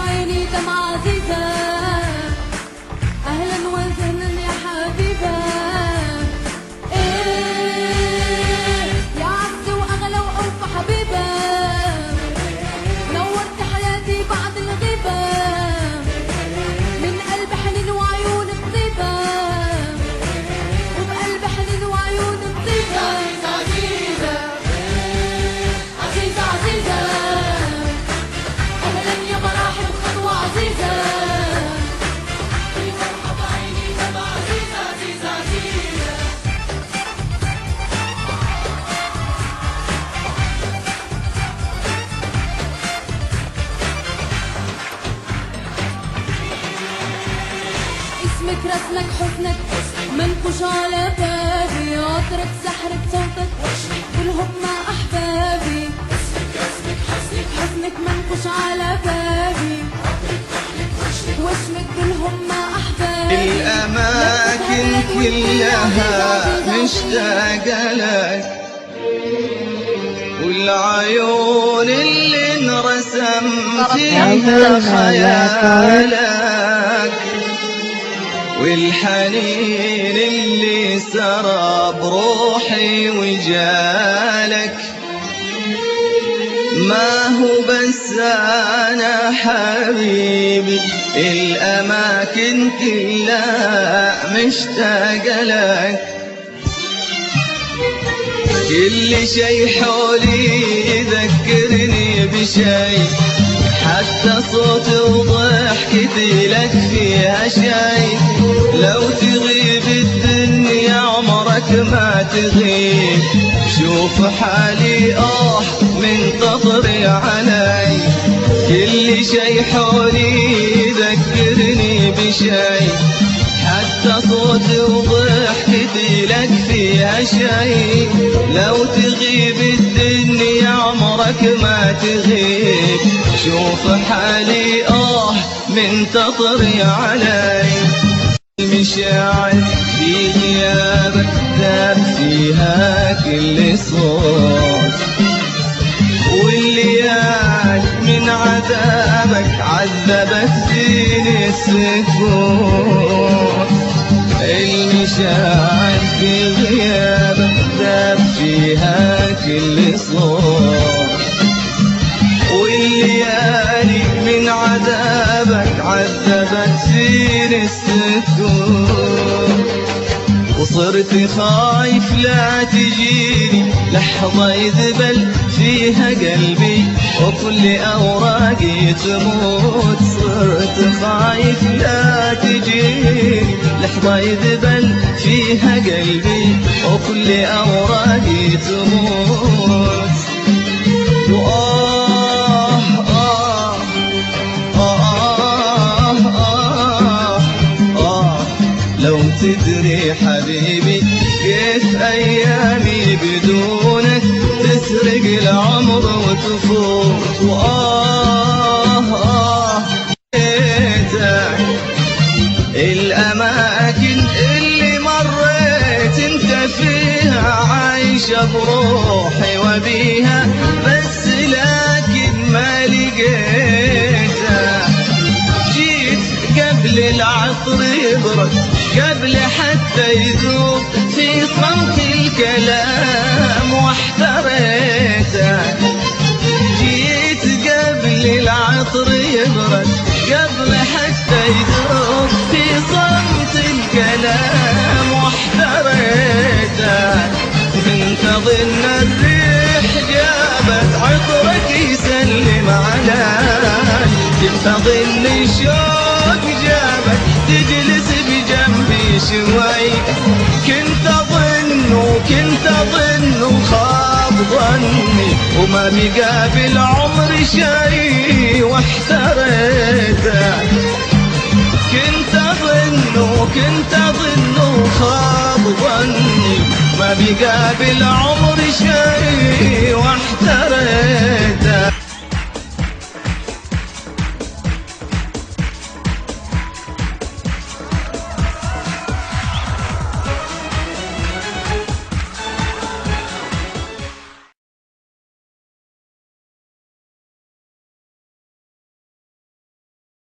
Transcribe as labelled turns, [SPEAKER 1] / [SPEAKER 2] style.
[SPEAKER 1] بعيني دمعة عزيزة. أهلا وسهلا يا حبيبة. إيه يا عز وأغلى وأوفى حبيبة، نورت حياتي بعد الغيبة، من قلب حنين وعيون طيبة، وبقلب حنين وعيون طيبة. عزيزة عزيزة عزيزة، أهلا يا مراحب خطوة عزيزة. في فرحة بعيني دمعة عزيزة عزيزة عزيزة. اسمك رسمك حسنك منقوش على بابي، عطرك سحرك صوتك كلهم مع أحبابي. اسمك حسنك منقوش على بابي، واسمك كلهم مع أحبابي.
[SPEAKER 2] الأماكن كلها مشتاقة لك، والعيون اللي انرسم فيها خيالك، والحنين اللي سرى بروحي وجالك. ما هو بس أنا حبيبي، الأماكن كلها مشتاقة لك. كل شي حولي يذكرني بشي، حتى صوتي وضحكتي لك فيها شي. لو تغيب الدنيا عمرك ما تغيب، شوف حالي منتظري علي. كل شي حولي يذكرني بشي، حتى صوتي وضحكتي لك فيها شي. لو تغيب الدنيا عمرك ما تغيب، شوف حالي منتظري علي. المشاعر في غيابك ذاب فيها كل صوت، والليالي من عذابك عذبت فيني السكون. المشاعر في غيابك ذاب فيها كل صوت، والليالي من عذابك عذبت فيني السكون. وصرت خايف لا تجيني لحظة يذبل فيها قلبي، وكل أوراقي تموت. صرت خايف لا تجيني لحظة يذبل فيها قلبي، وكل أوراقي تموت. لو تدري حبيبي كيف أيامي بدونك تسرق العمر وتفوت. الأماكن اللي مريت انت فيها عايشة بروحي وبيها، بس لكن ما لقيتها. جيت قبل العطر يبرد، قبل حتى يذوب في صمت الكلام واحتريتك. جيت قبل العطر يبرد، قبل حتى يذوب في صمت الكلام واحتريتك. كنت أظن الريح جابت عطرك يسلم علي، كنت أظن الشوق جابك تجلس بجنبي شوي. كنت أظن وخاب ظني، وما بقى بالعمر شي واحتريتك. كنت أظن وخاب ظني، ما بقى بالعمر شي واحتريتك.